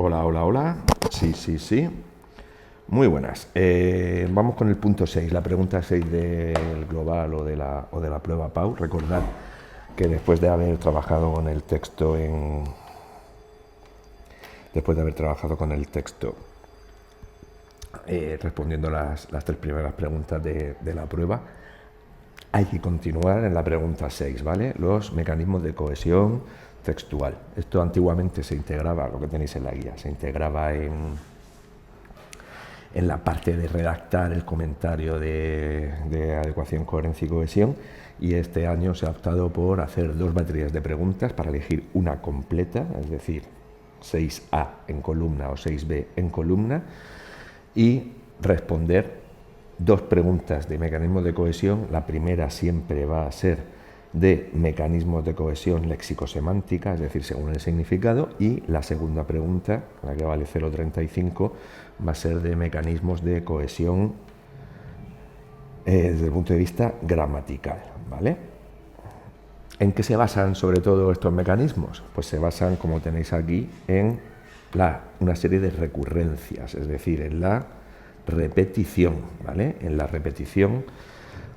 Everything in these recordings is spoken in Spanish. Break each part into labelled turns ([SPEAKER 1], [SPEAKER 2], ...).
[SPEAKER 1] Hola, hola, hola. Sí, sí, sí. Muy buenas. Vamos con el punto 6, la pregunta 6 del global o de la prueba PAU. Recordad que después de haber trabajado con el texto respondiendo las tres primeras preguntas de la prueba, hay que continuar en la pregunta 6, ¿vale? Los mecanismos de cohesión textual. Esto antiguamente se integraba, lo que tenéis en la guía, se integraba en la parte de redactar el comentario de adecuación, coherencia y cohesión, y este año se ha optado por hacer dos baterías de preguntas para elegir una completa, es decir, 6A en columna o 6B en columna, y responder dos preguntas de mecanismos de cohesión. La primera siempre va a ser de mecanismos de cohesión léxico-semántica, es decir, según el significado, y la segunda pregunta, la que vale 0,35, va a ser de mecanismos de cohesión desde el punto de vista gramatical, ¿vale? ¿En qué se basan sobre todo estos mecanismos? Pues se basan, como tenéis aquí, en una serie de recurrencias, es decir, en la repetición, ¿vale? En la repetición,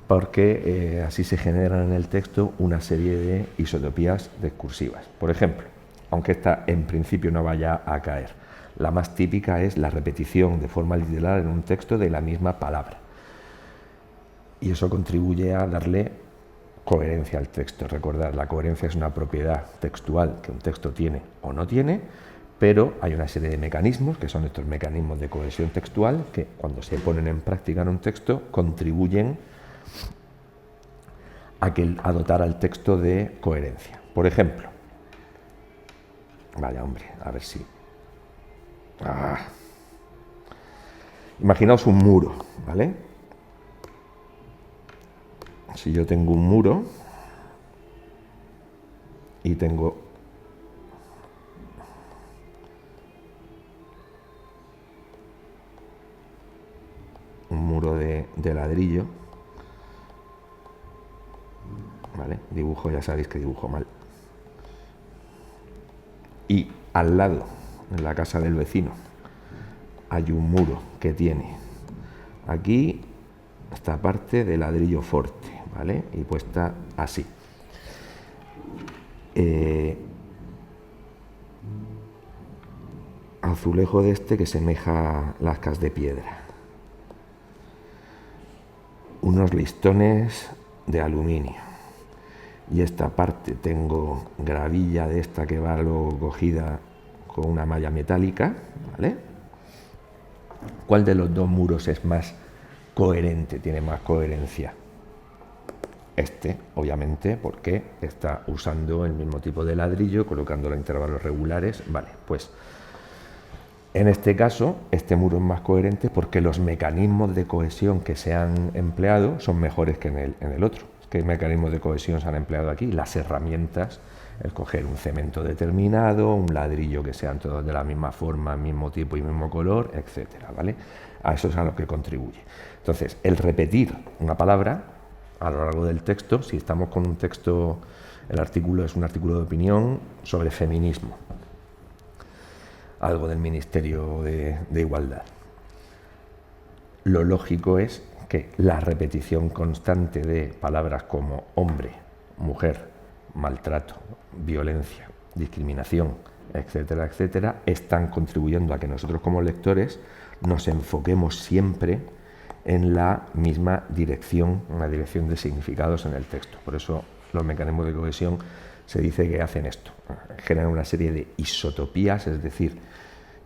[SPEAKER 1] porque así se generan en el texto una serie de isotopías discursivas. Por ejemplo, aunque esta en principio no vaya a caer, la más típica es la repetición de forma literal en un texto de la misma palabra. Y eso contribuye a darle coherencia al texto. Recordad, la coherencia es una propiedad textual que un texto tiene o no tiene, pero hay una serie de mecanismos, que son estos mecanismos de cohesión textual, que cuando se ponen en práctica en un texto contribuyen a dotar al texto de coherencia. Por ejemplo, vaya hombre, a ver si... Imaginaos un muro, ¿vale? Si yo tengo un muro y tengo un muro de ladrillo, ¿vale? Dibujo, ya sabéis que dibujo mal. Y al lado, en la casa del vecino, hay un muro que tiene aquí esta parte de ladrillo fuerte, ¿vale? Y puesta así. Azulejo de este que semeja lascas de piedra. Unos listones de aluminio. Y esta parte tengo gravilla de esta que va luego cogida con una malla metálica, ¿vale? ¿Cuál de los dos muros es más coherente, tiene más coherencia? Este, obviamente, porque está usando el mismo tipo de ladrillo, colocándolo a intervalos regulares. Vale, pues en este caso, este muro es más coherente porque los mecanismos de cohesión que se han empleado son mejores que en el otro. ¿Qué mecanismos de cohesión se han empleado aquí? Las herramientas, el coger un cemento determinado, un ladrillo que sean todos de la misma forma, mismo tipo y mismo color, etcétera, ¿vale? A eso es a lo que contribuye. Entonces, el repetir una palabra a lo largo del texto, si estamos con un texto, el artículo es un artículo de opinión sobre feminismo, algo del Ministerio de Igualdad. Lo lógico es que la repetición constante de palabras como hombre, mujer, maltrato, violencia, discriminación, etcétera, etcétera, están contribuyendo a que nosotros como lectores nos enfoquemos siempre en la misma dirección, una dirección de significados en el texto. Por eso los mecanismos de cohesión se dice que hacen esto, generan una serie de isotopías, es decir,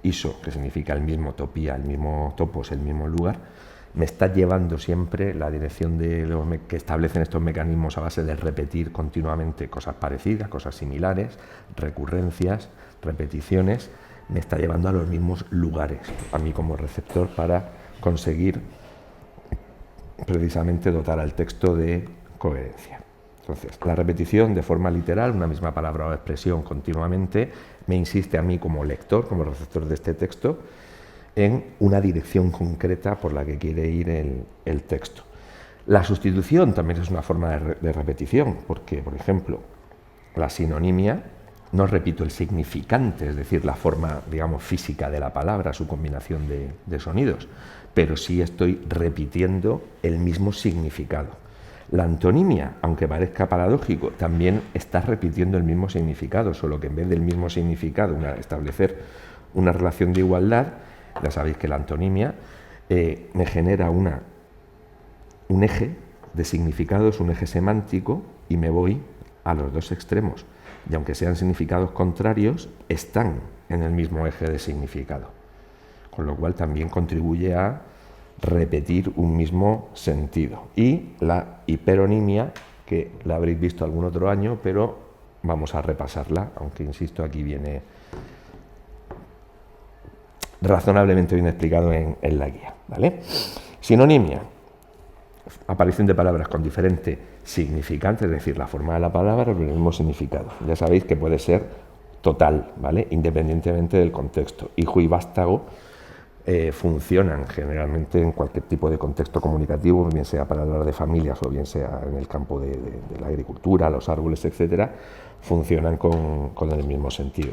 [SPEAKER 1] iso, que significa el mismo, topía, el mismo topos, el mismo lugar, me está llevando siempre la dirección de los que establecen estos mecanismos a base de repetir continuamente cosas parecidas, cosas similares, recurrencias, repeticiones, me está llevando a los mismos lugares, a mí como receptor, para conseguir precisamente dotar al texto de coherencia. Entonces, la repetición de forma literal, una misma palabra o expresión continuamente, me insiste a mí como lector, como receptor de este texto, en una dirección concreta por la que quiere ir el texto. La sustitución también es una forma de repetición, porque, por ejemplo, la sinonimia no repito el significante, es decir, la forma, digamos, física de la palabra, su combinación de sonidos, pero sí estoy repitiendo el mismo significado. La antonimia, aunque parezca paradójico, también está repitiendo el mismo significado, solo que en vez del mismo significado, establecer una relación de igualdad, ya sabéis que la antonimia me genera un eje de significados, un eje semántico, y me voy a los dos extremos. Y aunque sean significados contrarios, están en el mismo eje de significado. Con lo cual también contribuye a repetir un mismo sentido. Y la hiperonimia, que la habréis visto algún otro año, pero vamos a repasarla, aunque insisto, aquí viene razonablemente bien explicado en la guía, ¿vale? Sinonimia: aparición de palabras con diferente significante, es decir, la forma de la palabra pero el mismo significado. Ya sabéis que puede ser total, ¿vale?, independientemente del contexto. Hijo y vástago funcionan generalmente en cualquier tipo de contexto comunicativo, bien sea para hablar de familias o bien sea en el campo de la agricultura, los árboles, etcétera, funcionan con el mismo sentido.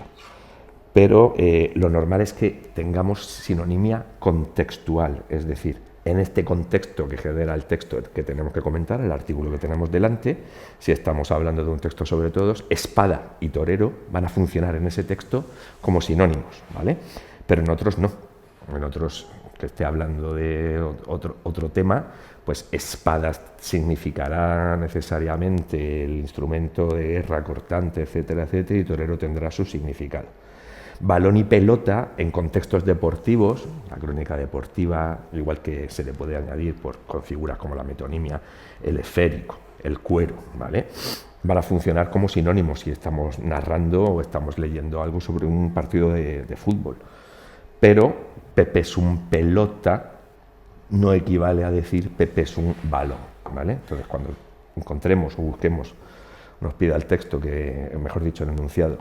[SPEAKER 1] Pero lo normal es que tengamos sinonimia contextual, es decir, en este contexto que genera el texto que tenemos que comentar, el artículo que tenemos delante, si estamos hablando de un texto sobre todos, espada y torero van a funcionar en ese texto como sinónimos, ¿vale? Pero en otros no. En otros, que esté hablando de otro tema, pues espada significará necesariamente el instrumento de guerra cortante, etcétera, etcétera, y torero tendrá su significado. Balón y pelota en contextos deportivos, la crónica deportiva, igual que se le puede añadir con figuras como la metonimia, el esférico, el cuero, ¿vale?, van a funcionar como sinónimos si estamos narrando o estamos leyendo algo sobre un partido de fútbol. Pero Pepe es un pelota no equivale a decir Pepe es un balón, ¿vale? Entonces, cuando encontremos o busquemos, nos pida el texto, mejor dicho, el enunciado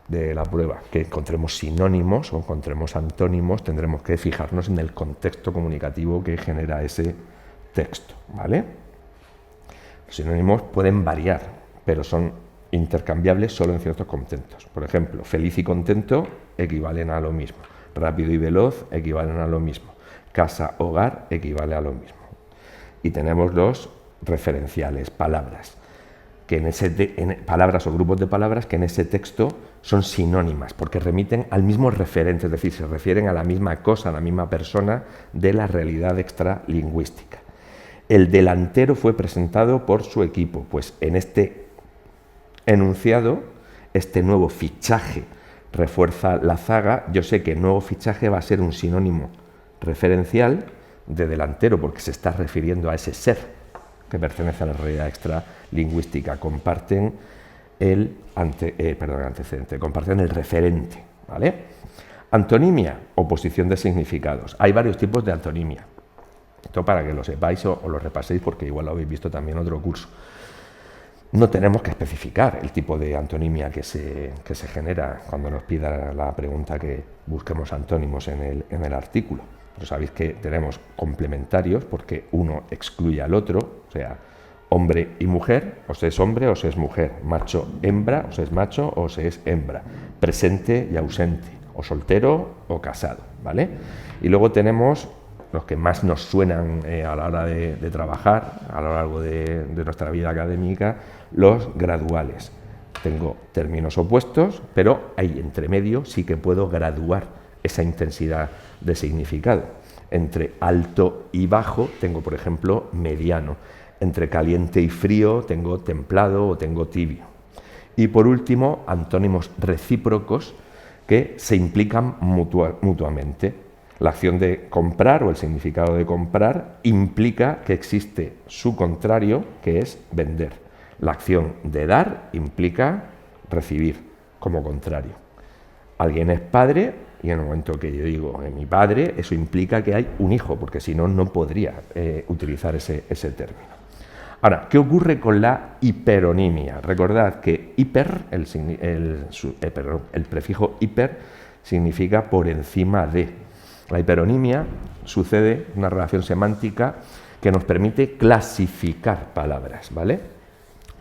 [SPEAKER 1] de la prueba, que encontremos sinónimos o encontremos antónimos, tendremos que fijarnos en el contexto comunicativo que genera ese texto, ¿vale? Los sinónimos pueden variar, pero son intercambiables solo en ciertos contextos. Por ejemplo, feliz y contento equivalen a lo mismo. Rápido y veloz equivalen a lo mismo. Casa, hogar equivale a lo mismo. Y tenemos los referenciales, palabras, que palabras o grupos de palabras que en ese texto son sinónimas, porque remiten al mismo referente, es decir, se refieren a la misma cosa, a la misma persona de la realidad extralingüística. El delantero fue presentado por su equipo, pues en este enunciado, este nuevo fichaje refuerza la zaga. Yo sé que el nuevo fichaje va a ser un sinónimo referencial de delantero, porque se está refiriendo a ese ser que pertenece a la realidad extralingüística. Comparten el antecedente, comparten el referente, ¿vale? Antonimia, oposición de significados. Hay varios tipos de antonimia. Esto para que lo sepáis o lo repaséis, porque igual lo habéis visto también en otro curso. No tenemos que especificar el tipo de antonimia que se genera cuando nos pida la pregunta que busquemos antónimos en el artículo. Pero sabéis que tenemos complementarios porque uno excluye al otro, o sea, hombre y mujer, o se es hombre o se es mujer, macho, hembra, o se es macho o se es hembra, presente y ausente, o soltero o casado, ¿vale? Y luego tenemos los que más nos suenan a la hora de trabajar a lo largo de nuestra vida académica, los graduales. Tengo términos opuestos, pero ahí entre medio sí que puedo graduar esa intensidad de significado. Entre alto y bajo tengo, por ejemplo, mediano. Entre caliente y frío tengo templado o tengo tibio. Y por último, antónimos recíprocos que se implican mutuamente. La acción de comprar o el significado de comprar implica que existe su contrario, que es vender. La acción de dar implica recibir como contrario. Alguien es padre y en el momento que yo digo mi padre, eso implica que hay un hijo, porque si no, no podría utilizar ese término. Ahora, ¿qué ocurre con la hiperonimia? Recordad que hiper, el prefijo hiper, significa por encima de. La hiperonimia sucede una relación semántica que nos permite clasificar palabras, ¿vale?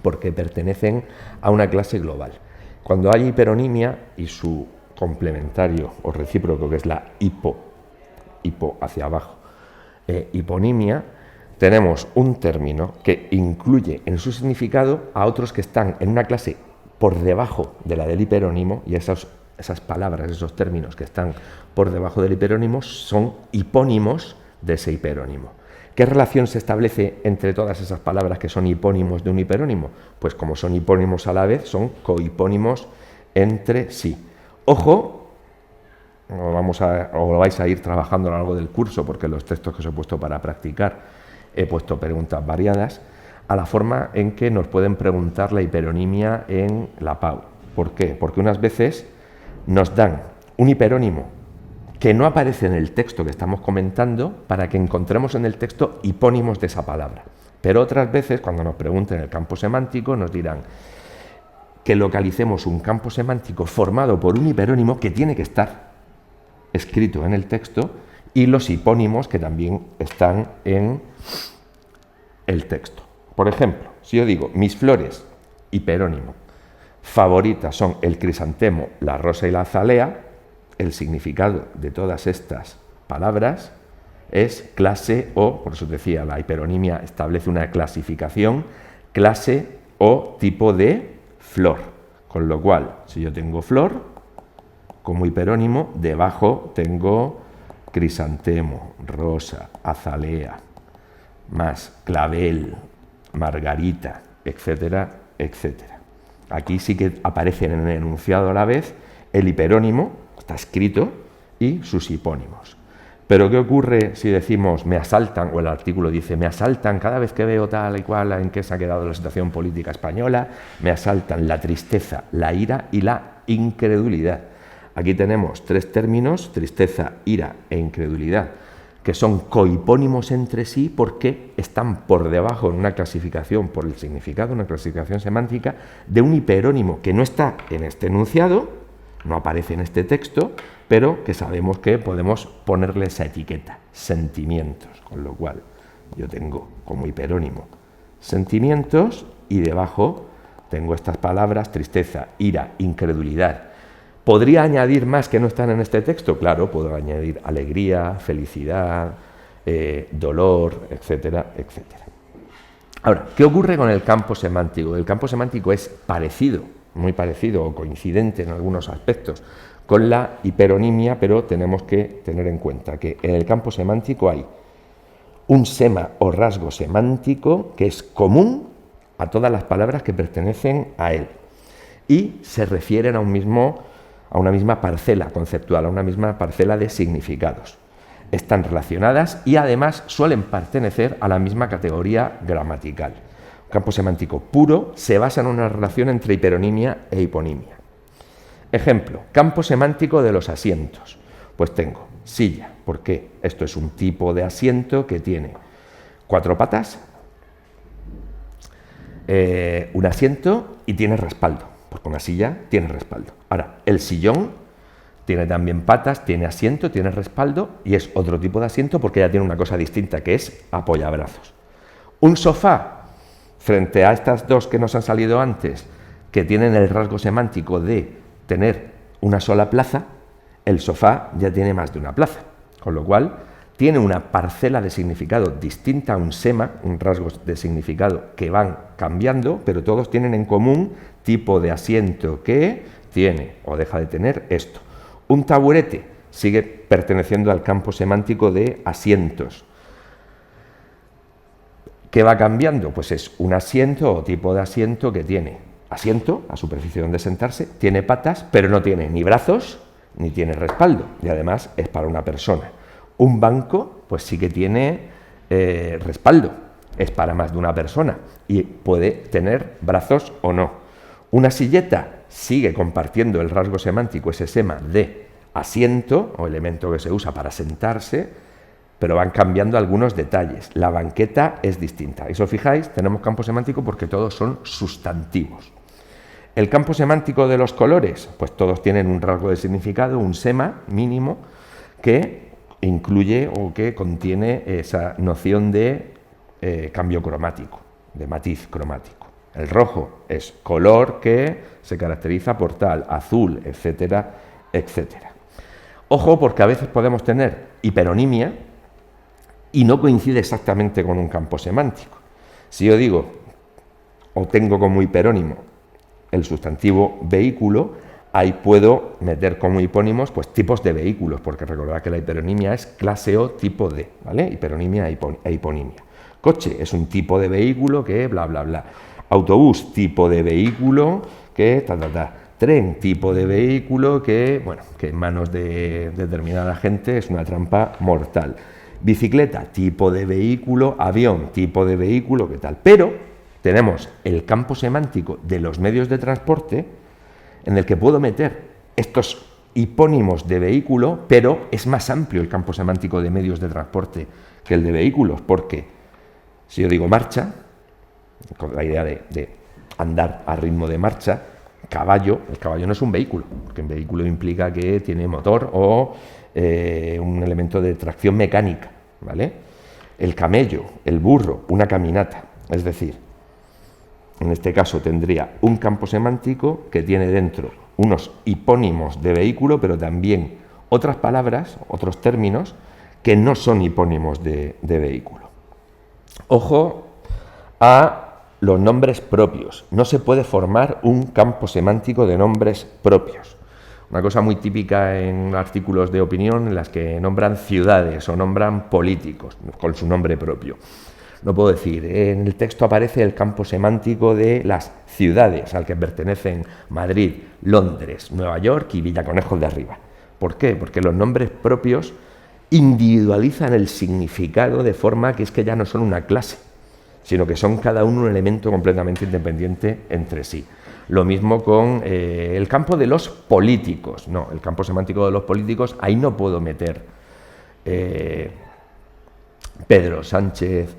[SPEAKER 1] Porque pertenecen a una clase global. Cuando hay hiperonimia y su complementario o recíproco, que es la hipo hacia abajo, hiponimia, tenemos un término que incluye en su significado a otros que están en una clase por debajo de la del hiperónimo, y esas palabras, esos términos que están por debajo del hiperónimo son hipónimos de ese hiperónimo. ¿Qué relación se establece entre todas esas palabras que son hipónimos de un hiperónimo? Pues como son hipónimos a la vez, son cohipónimos entre sí. Ojo, lo vais a ir trabajando a lo largo del curso, porque en los textos que os he puesto para practicar he puesto preguntas variadas, a la forma en que nos pueden preguntar la hiperonimia en la PAU. ¿Por qué? Porque unas veces nos dan un hiperónimo que no aparece en el texto que estamos comentando para que encontremos en el texto hipónimos de esa palabra. Pero otras veces, cuando nos pregunten el campo semántico, nos dirán que localicemos un campo semántico formado por un hiperónimo que tiene que estar escrito en el texto y los hipónimos que también están en el texto. Por ejemplo, si yo digo mis flores, hiperónimo, favoritas son el crisantemo, la rosa y la azalea, el significado de todas estas palabras es clase o, por eso decía, la hiperonimia establece una clasificación, clase o tipo de flor. Con lo cual, si yo tengo flor, como hiperónimo, debajo tengo crisantemo, rosa, azalea, más clavel, margarita, etcétera, etcétera. Aquí sí que aparecen en el enunciado a la vez el hiperónimo, está escrito, y sus hipónimos. Pero ¿qué ocurre si decimos me asaltan, o el artículo dice me asaltan cada vez que veo tal y cual en qué se ha quedado la situación política española, me asaltan la tristeza, la ira y la incredulidad? Aquí tenemos tres términos, tristeza, ira e incredulidad, que son cohipónimos entre sí porque están por debajo en una clasificación, por el significado, una clasificación semántica, de un hiperónimo que no está en este enunciado, no aparece en este texto, pero que sabemos que podemos ponerle esa etiqueta, sentimientos, con lo cual yo tengo como hiperónimo sentimientos y debajo tengo estas palabras, tristeza, ira, incredulidad. ¿Podría añadir más que no están en este texto? Claro, puedo añadir alegría, felicidad, dolor, etcétera, etcétera. Ahora, ¿qué ocurre con el campo semántico? El campo semántico es parecido, muy parecido o coincidente en algunos aspectos con la hiperonimia, pero tenemos que tener en cuenta que en el campo semántico hay un sema o rasgo semántico que es común a todas las palabras que pertenecen a él y se refieren a una misma parcela conceptual, a una misma parcela de significados. Están relacionadas y además suelen pertenecer a la misma categoría gramatical. Un campo semántico puro se basa en una relación entre hiperonimia e hiponimia. Ejemplo, campo semántico de los asientos. Pues tengo silla, porque esto es un tipo de asiento que tiene 4 patas, un asiento y tiene respaldo, porque una silla tiene respaldo. Ahora, el sillón tiene también patas, tiene asiento, tiene respaldo y es otro tipo de asiento porque ya tiene una cosa distinta que es apoyabrazos. Un sofá, frente a estas dos que nos han salido antes, que tienen el rasgo semántico de tener una sola plaza, el sofá ya tiene más de una plaza, con lo cual tiene una parcela de significado distinta a un sema, un rasgo de significado que van cambiando, pero todos tienen en común tipo de asiento que tiene o deja de tener esto. Un taburete sigue perteneciendo al campo semántico de asientos. ¿Qué va cambiando? Pues es un asiento o tipo de asiento que tiene asiento, la superficie donde sentarse, tiene patas, pero no tiene ni brazos ni tiene respaldo y además es para una persona. Un banco, pues sí que tiene respaldo, es para más de una persona y puede tener brazos o no. Una silleta sigue compartiendo el rasgo semántico, ese sema de asiento o elemento que se usa para sentarse, pero van cambiando algunos detalles. La banqueta es distinta. Y si os fijáis, tenemos campo semántico porque todos son sustantivos. El campo semántico de los colores, pues todos tienen un rasgo de significado, un sema mínimo que incluye o que contiene esa noción de cambio cromático, de matiz cromático. El rojo es color que se caracteriza por tal, azul, etcétera, etcétera. Ojo, porque a veces podemos tener hiperonimia y no coincide exactamente con un campo semántico. Si yo digo o tengo como hiperónimo el sustantivo vehículo, ahí puedo meter como hipónimos pues tipos de vehículos, porque recordad que la hiperonimia es clase O tipo D, ¿vale? Hiperonimia e hiponimia. Coche es un tipo de vehículo que bla, bla, bla. Autobús, tipo de vehículo que ta, ta, ta. Tren, tipo de vehículo que, bueno, que en manos de determinada gente es una trampa mortal. Bicicleta, tipo de vehículo. Avión, tipo de vehículo, ¿qué tal? Pero tenemos el campo semántico de los medios de transporte en el que puedo meter estos hipónimos de vehículo, pero es más amplio el campo semántico de medios de transporte que el de vehículos, porque si yo digo marcha, con la idea de andar a ritmo de marcha, caballo, el caballo no es un vehículo, porque un vehículo implica que tiene motor o un elemento de tracción mecánica, ¿vale? El camello, el burro, una caminata, es decir, en este caso tendría un campo semántico que tiene dentro unos hipónimos de vehículo, pero también otras palabras, otros términos que no son hipónimos de vehículo. Ojo a los nombres propios. No se puede formar un campo semántico de nombres propios. Una cosa muy típica en artículos de opinión en las que nombran ciudades o nombran políticos con su nombre propio. No puedo decir, en el texto aparece el campo semántico de las ciudades al que pertenecen Madrid, Londres, Nueva York y Villaconejos de Arriba. ¿Por qué? Porque los nombres propios individualizan el significado de forma que es que ya no son una clase, sino que son cada uno un elemento completamente independiente entre sí. Lo mismo con el campo de los políticos. No, el campo semántico de los políticos, ahí no puedo meter Pedro Sánchez,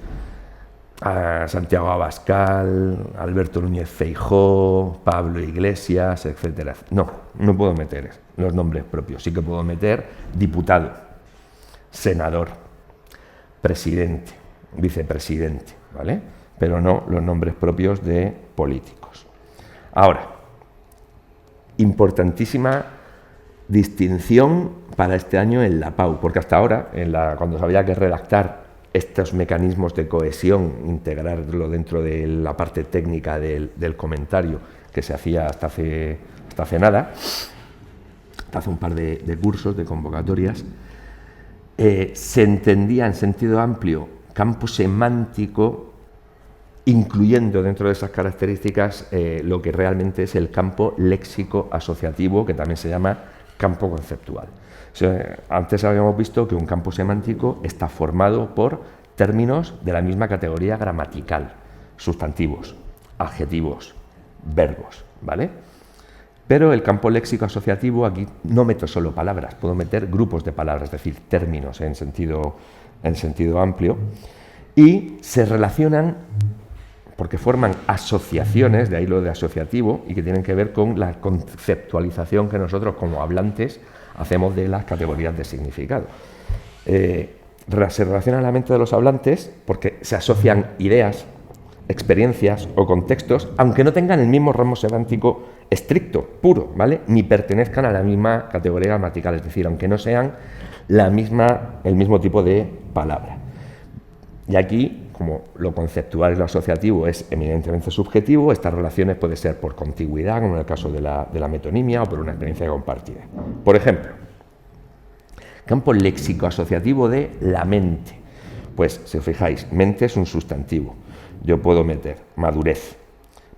[SPEAKER 1] a Santiago Abascal, Alberto Núñez Feijóo, Pablo Iglesias, etcétera. No, no puedo meter los nombres propios. Sí que puedo meter diputado, senador, presidente, vicepresidente, ¿vale? Pero no los nombres propios de políticos. Ahora, importantísima distinción para este año en la PAU, porque hasta ahora, cuando había que redactar estos mecanismos de cohesión, integrarlo dentro de la parte técnica del comentario que se hacía hasta hace nada, hasta hace un par de cursos, de convocatorias, se entendía en sentido amplio campo semántico, incluyendo dentro de esas características lo que realmente es el campo léxico asociativo, que también se llama campo conceptual. O sea, antes habíamos visto que un campo semántico está formado por términos de la misma categoría gramatical, sustantivos, adjetivos, verbos, ¿vale? Pero el campo léxico asociativo, aquí no meto solo palabras, puedo meter grupos de palabras, es decir, términos en sentido amplio, y se relacionan porque forman asociaciones, de ahí lo de asociativo, y que tienen que ver con la conceptualización que nosotros como hablantes hacemos de las categorías de significado. Se relaciona en la mente de los hablantes porque se asocian ideas, experiencias o contextos, aunque no tengan el mismo ramo semántico estricto, puro, ¿vale? Ni pertenezcan a la misma categoría gramatical, es decir, aunque no sean el mismo tipo de palabra. Y aquí, como lo conceptual y lo asociativo es eminentemente subjetivo, estas relaciones pueden ser por contigüidad, como en el caso de la metonimia, o por una experiencia compartida. Por ejemplo, campo léxico asociativo de la mente. Pues, si os fijáis, mente es un sustantivo. Yo puedo meter madurez,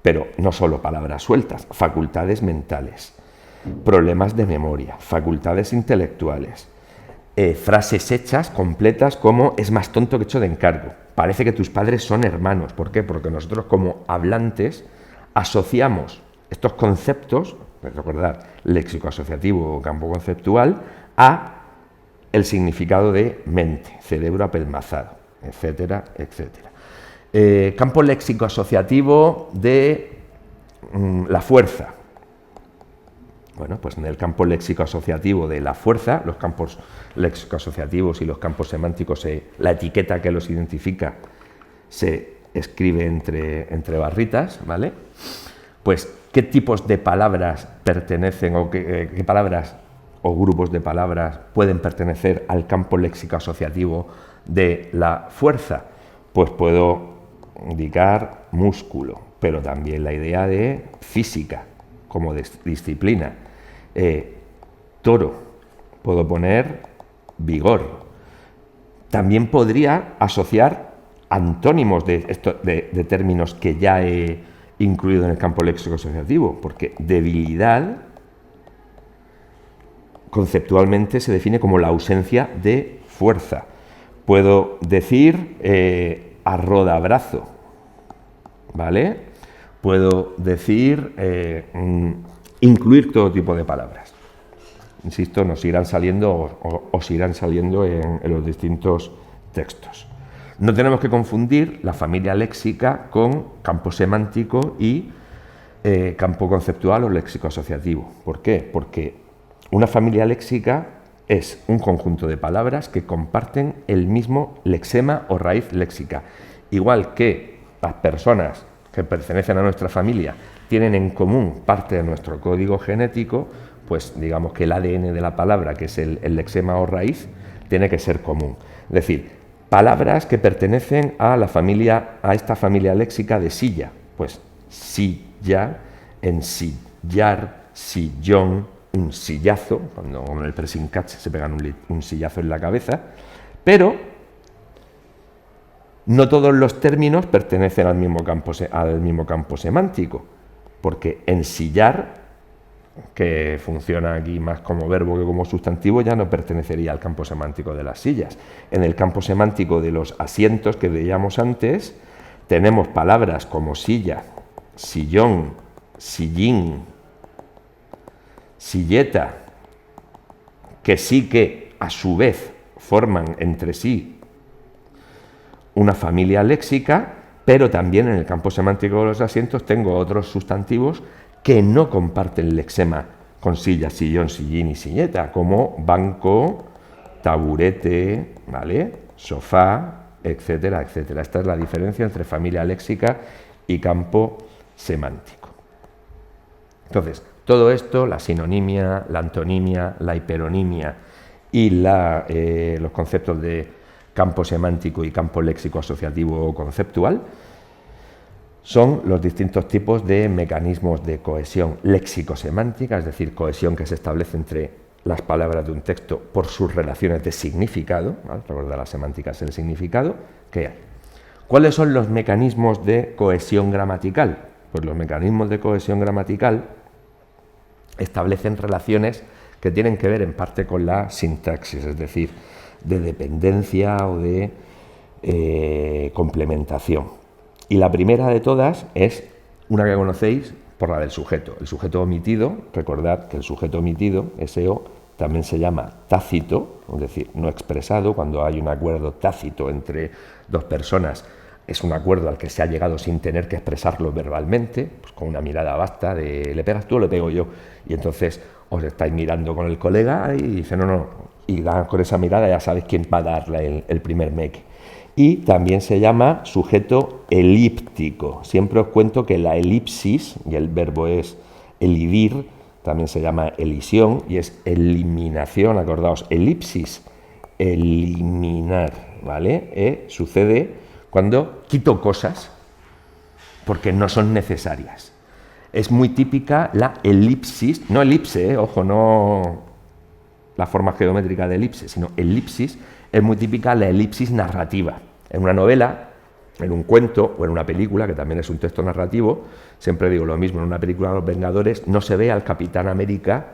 [SPEAKER 1] pero no solo palabras sueltas, facultades mentales, problemas de memoria, facultades intelectuales, frases hechas, completas, como es más tonto que hecho de encargo. Parece que tus padres son hermanos. ¿Por qué? Porque nosotros como hablantes asociamos estos conceptos, recordad, léxico asociativo o campo conceptual, a el significado de mente, cerebro apelmazado, etcétera, etcétera. Campo léxico asociativo de la fuerza. Bueno, pues en el campo léxico asociativo de la fuerza, los campos léxico asociativos y los campos semánticos, la etiqueta que los identifica se escribe entre barritas, ¿vale? Pues, ¿qué tipos de palabras pertenecen o qué palabras o grupos de palabras pueden pertenecer al campo léxico asociativo de la fuerza? Pues puedo indicar músculo, pero también la idea de física como disciplina. Toro, puedo poner vigor. También podría asociar antónimos de términos que ya he incluido en el campo léxico asociativo, porque debilidad conceptualmente se define como la ausencia de fuerza. Puedo decir arrodabrazo, ¿vale? Puedo decir incluir todo tipo de palabras. Insisto, nos irán saliendo o os irán saliendo en los distintos textos. No tenemos que confundir la familia léxica con campo semántico y campo conceptual o léxico asociativo. ¿Por qué? Porque una familia léxica es un conjunto de palabras que comparten el mismo lexema o raíz léxica. Igual que las personas que pertenecen a nuestra familia tienen en común parte de nuestro código genético, pues digamos que el ADN de la palabra, que es el lexema o raíz, tiene que ser común. Es decir, palabras que pertenecen a esta familia léxica de silla, pues silla, ensillar, sillón, un sillazo, cuando con el pressing catch se pegan un sillazo en la cabeza, pero no todos los términos pertenecen al mismo campo semántico, porque ensillar, que funciona aquí más como verbo que como sustantivo, ya no pertenecería al campo semántico de las sillas. En el campo semántico de los asientos que veíamos antes, tenemos palabras como silla, sillón, sillín, silleta, que sí que a su vez forman entre sí una familia léxica, pero también en el campo semántico de los asientos tengo otros sustantivos que no comparten lexema con silla, sillón, sillín y silleta, como banco, taburete, ¿vale? Sofá, etcétera, etcétera. Esta es la diferencia entre familia léxica y campo semántico. Entonces, todo esto, la sinonimia, la antonimia, la hiperonimia y los conceptos de campo semántico y campo léxico asociativo o conceptual, son los distintos tipos de mecanismos de cohesión léxico-semántica, es decir, cohesión que se establece entre las palabras de un texto por sus relaciones de significado, ¿vale? Recordad, la semántica es el significado que hay. ¿Cuáles son los mecanismos de cohesión gramatical? Pues los mecanismos de cohesión gramatical establecen relaciones que tienen que ver en parte con la sintaxis, es decir, de dependencia o de complementación. Y la primera de todas es una que conocéis por la del sujeto. El sujeto omitido, recordad que el sujeto omitido, SO, también se llama tácito, es decir, no expresado. Cuando hay un acuerdo tácito entre dos personas, es un acuerdo al que se ha llegado sin tener que expresarlo verbalmente, pues con una mirada basta de ¿le pegas tú o le pego yo? Y entonces os estáis mirando con el colega y dice no, y con esa mirada ya sabéis quién va a darle el primer meque. Y también se llama sujeto elíptico. Siempre os cuento que la elipsis, y el verbo es elidir, también se llama elisión, y es eliminación, acordaos, elipsis, eliminar, ¿vale? Sucede cuando quito cosas porque no son necesarias. Es muy típica la elipsis, no elipse, ojo, no la forma geométrica de elipse, sino elipsis. Es muy típica la elipsis narrativa. En una novela, en un cuento o en una película, que también es un texto narrativo, siempre digo lo mismo, en una película de los Vengadores no se ve al Capitán América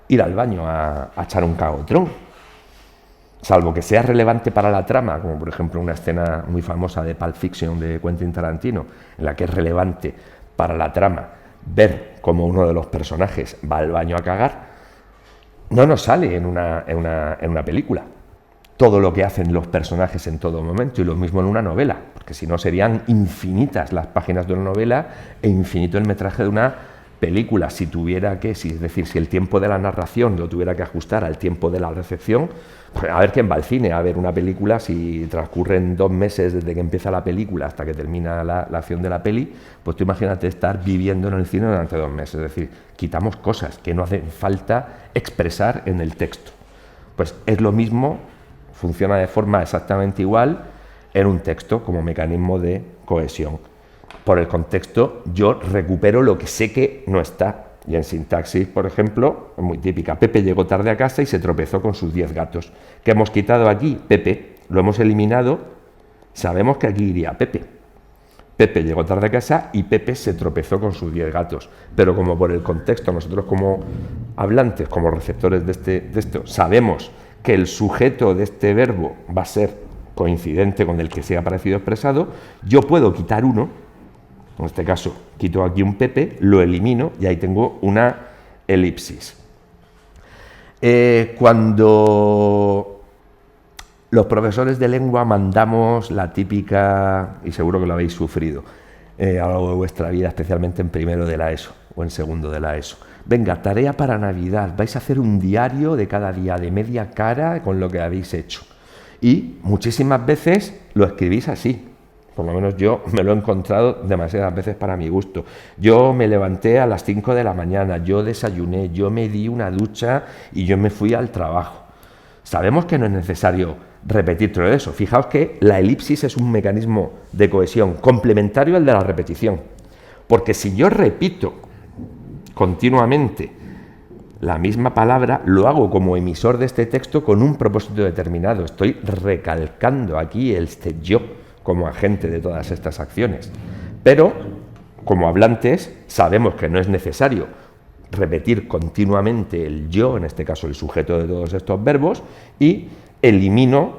[SPEAKER 1] ir al baño a echar un cagotrón, salvo que sea relevante para la trama, como por ejemplo una escena muy famosa de Pulp Fiction de Quentin Tarantino, en la que es relevante para la trama ver cómo uno de los personajes va al baño a cagar. No nos sale en una película todo lo que hacen los personajes en todo momento, y lo mismo en una novela, porque si no serían infinitas las páginas de una novela e infinito el metraje de una película, si tuviera que, es decir, si el tiempo de la narración lo tuviera que ajustar al tiempo de la recepción, pues a ver quién va al cine a ver una película, si transcurren 2 meses desde que empieza la película hasta que termina la acción de la peli, pues tú imagínate estar viviendo en el cine durante 2 meses, es decir, quitamos cosas que no hacen falta expresar en el texto. Pues es lo mismo, funciona de forma exactamente igual en un texto como mecanismo de cohesión. Por el contexto yo recupero lo que sé que no está. Y en sintaxis, por ejemplo, es muy típica. Pepe llegó tarde a casa y se tropezó con sus 10 gatos. ¿Qué hemos quitado aquí? Pepe. Lo hemos eliminado. Sabemos que aquí iría Pepe. Pepe llegó tarde a casa y Pepe se tropezó con sus 10 gatos. Pero como por el contexto, nosotros como hablantes, como receptores de esto, sabemos que el sujeto de este verbo va a ser coincidente con el que se ha aparecido expresado, yo puedo quitar uno. En este caso, quito aquí un Pepe, lo elimino y ahí tengo una elipsis. Cuando los profesores de lengua mandamos la típica, y seguro que lo habéis sufrido a lo largo de vuestra vida, especialmente en primero de la ESO o en segundo de la ESO. Venga, tarea para Navidad, vais a hacer un diario de cada día, de media cara, con lo que habéis hecho. Y muchísimas veces lo escribís así. Por lo menos yo me lo he encontrado demasiadas veces para mi gusto. Yo me levanté a las 5 de la mañana, yo desayuné, yo me di una ducha y yo me fui al trabajo. Sabemos que no es necesario repetir todo eso. Fijaos que la elipsis es un mecanismo de cohesión complementario al de la repetición. Porque si yo repito continuamente la misma palabra, lo hago como emisor de este texto con un propósito determinado. Estoy recalcando aquí este yo como agente de todas estas acciones. Pero, como hablantes, sabemos que no es necesario repetir continuamente el yo, en este caso el sujeto de todos estos verbos, y elimino,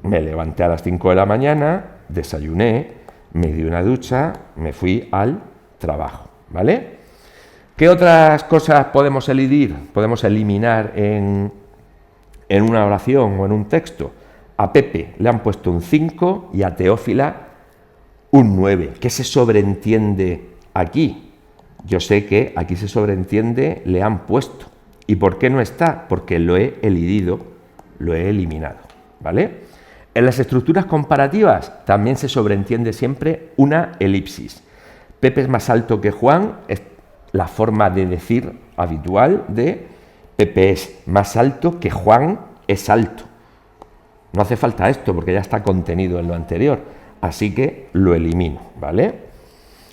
[SPEAKER 1] me levanté a las 5 de la mañana, desayuné, me di una ducha, me fui al trabajo, ¿vale? ¿Qué otras cosas podemos eliminar en una oración o en un texto? A Pepe le han puesto un 5 y a Teófila un 9. ¿Qué se sobreentiende aquí? Yo sé que aquí se sobreentiende le han puesto. ¿Y por qué no está? Porque lo he elidido, lo he eliminado, ¿vale? En las estructuras comparativas también se sobreentiende siempre una elipsis. Pepe es más alto que Juan, es la forma de decir habitual de Pepe es más alto que Juan es alto. No hace falta esto porque ya está contenido en lo anterior, así que lo elimino, ¿vale?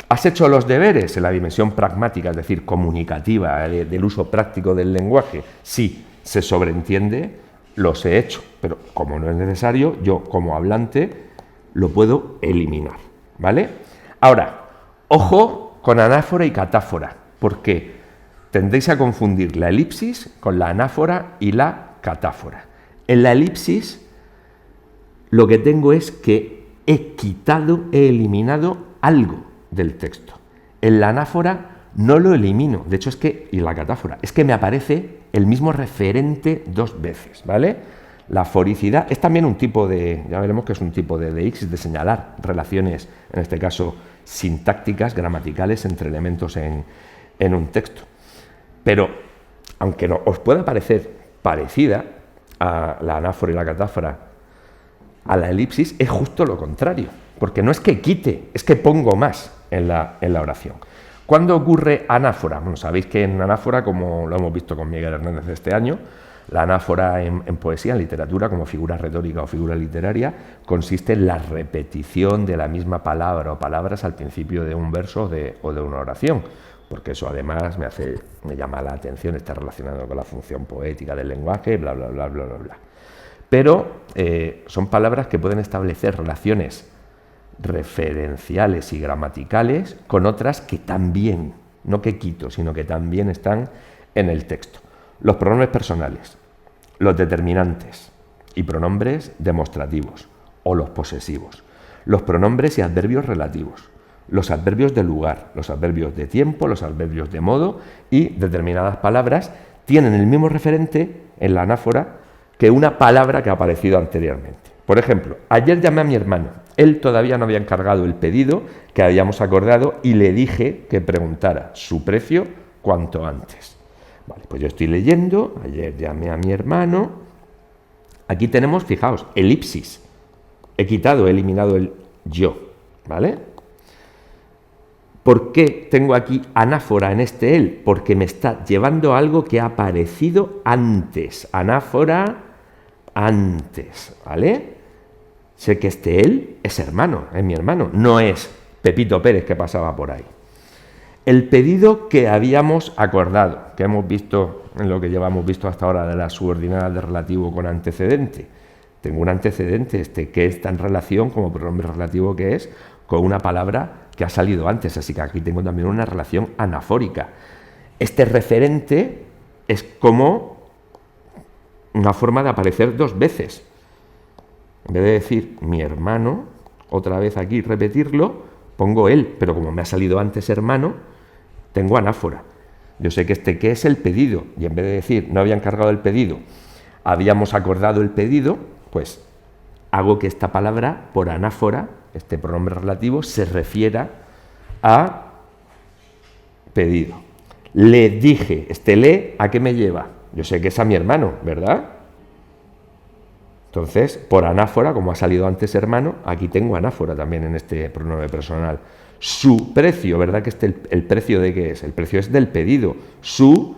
[SPEAKER 1] ¿Has hecho los deberes en la dimensión pragmática, es decir, comunicativa, del uso práctico del lenguaje? Sí, se sobreentiende, los he hecho, pero como no es necesario, yo como hablante lo puedo eliminar, ¿vale? Ahora, ojo con anáfora y catáfora, porque tendéis a confundir la elipsis con la anáfora y la catáfora. En la elipsis lo que tengo es que he eliminado algo del texto. En la anáfora no lo elimino, de hecho es que, y la catáfora, es que me aparece el mismo referente 2 veces, ¿vale? La foricidad es también un tipo de, ya veremos que es un tipo de ixis, de señalar relaciones, en este caso sintácticas, gramaticales, entre elementos en un texto. Pero, aunque no, os pueda parecer parecida a la anáfora y la catáfora, a la elipsis es justo lo contrario, porque no es que quite, es que pongo más en la oración. ¿Cuándo ocurre anáfora? Bueno, sabéis que en anáfora, como lo hemos visto con Miguel Hernández este año, la anáfora en poesía, en literatura, como figura retórica o figura literaria, consiste en la repetición de la misma palabra o palabras al principio de un verso o de una oración, porque eso además me llama la atención, está relacionado con la función poética del lenguaje, bla, bla, bla, bla, bla, bla. Pero son palabras que pueden establecer relaciones referenciales y gramaticales con otras que también, no que quito, sino que también están en el texto. Los pronombres personales, los determinantes y pronombres demostrativos o los posesivos, los pronombres y adverbios relativos, los adverbios de lugar, los adverbios de tiempo, los adverbios de modo y determinadas palabras tienen el mismo referente en la anáfora que una palabra que ha aparecido anteriormente. Por ejemplo, ayer llamé a mi hermano Él todavía no había encargado el pedido que habíamos acordado y le dije que preguntara su precio cuanto antes. Vale, pues yo estoy leyendo, ayer llamé a mi hermano. Aquí tenemos, fijaos, elipsis. He eliminado el yo, ¿vale? ¿Por qué tengo aquí anáfora en este él? Porque me está llevando a algo que ha aparecido antes. Anáfora antes, ¿vale? Sé que este él es hermano, es mi hermano, no es Pepito Pérez que pasaba por ahí. El pedido que habíamos acordado, que hemos visto en lo que llevamos visto hasta ahora de las subordinadas de relativo con antecedente. Tengo un antecedente, que está en relación como pronombre relativo que es, con una palabra que ha salido antes, así que aquí tengo también una relación anafórica. Este referente es como una forma de aparecer dos veces. En vez de decir mi hermano, otra vez aquí repetirlo, pongo él, pero como me ha salido antes hermano, tengo anáfora. Yo sé que que es el pedido, y en vez de decir no había encargado el pedido, habíamos acordado el pedido, pues hago que esta palabra por anáfora, este pronombre relativo, se refiera a pedido. Le dije, le, ¿a qué me lleva? Yo sé que es a mi hermano, ¿verdad? Entonces, por anáfora, como ha salido antes hermano, aquí tengo anáfora también en este pronombre personal. Su precio, ¿verdad que el precio de qué es? El precio es del pedido. Su